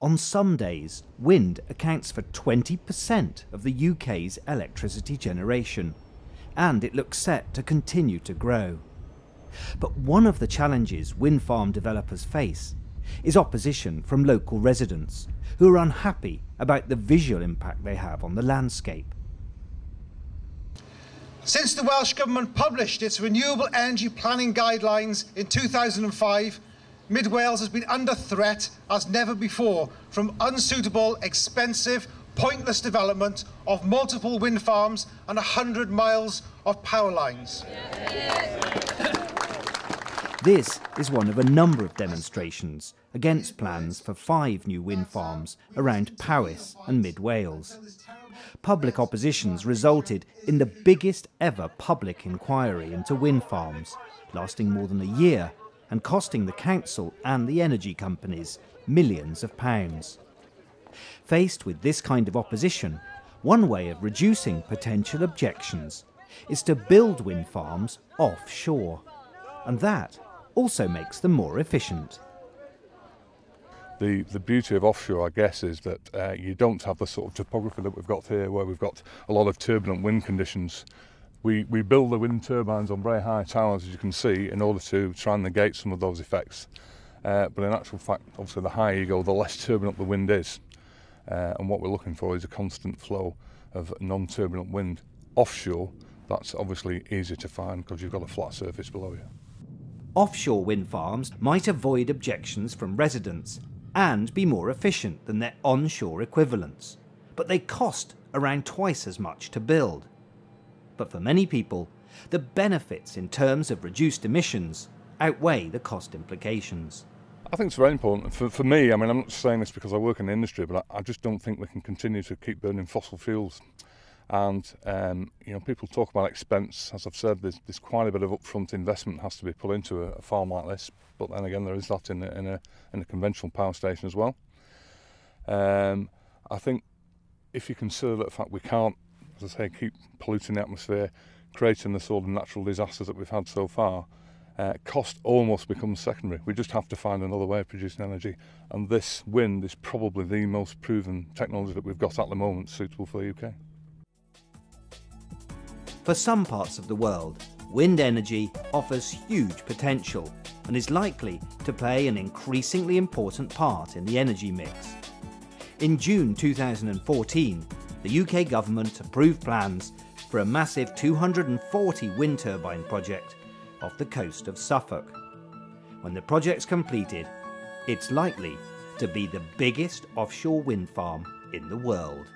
On some days, wind accounts for 20% of the UK's electricity generation, and it looks set to continue to grow. But one of the challenges wind farm developers face is opposition from local residents who are unhappy about the visual impact they have on the landscape. Since the Welsh Government published its renewable energy planning guidelines in 2005, Mid Wales has been under threat as never before from unsuitable, expensive, pointless development of multiple wind farms and 100 miles of power lines. This is one of a number of demonstrations against plans for 5 new wind farms around Powys and Mid Wales. Public oppositions resulted in the biggest ever public inquiry into wind farms, lasting more than a year and costing the council and the energy companies millions of pounds. Faced with this kind of opposition, one way of reducing potential objections is to build wind farms offshore, and that also makes them more efficient. The beauty of offshore, I guess, is that you don't have the sort of topography that we've got here, where we've got a lot of turbulent wind conditions. We build the wind turbines on very high towers, as you can see, in order to try and negate some of those effects. But in actual fact, obviously, the higher you go, the less turbulent the wind is. And what we're looking for is a constant flow of non-turbulent wind. Offshore, that's obviously easier to find because you've got a flat surface below you. Offshore wind farms might avoid objections from residents and be more efficient than their onshore equivalents, but they cost around twice as much to build. But for many people, the benefits in terms of reduced emissions outweigh the cost implications. I think it's very important. For me, I mean, I'm not saying this because I work in the industry, but I just don't think we can continue to keep burning fossil fuels. And you know, people talk about expense. As I've said, there's quite a bit of upfront investment has to be put into a farm like this. But then again, there is that in a conventional power station as well. I think if you consider the fact we can't, as I say, keep polluting the atmosphere, creating the sort of natural disasters that we've had so far, cost almost becomes secondary. We just have to find another way of producing energy. And this wind is probably the most proven technology that we've got at the moment suitable for the UK. For some parts of the world, wind energy offers huge potential and is likely to play an increasingly important part in the energy mix. In June 2014, the UK government approved plans for a massive 240 wind turbine project off the coast of Suffolk. When the project's completed, it's likely to be the biggest offshore wind farm in the world.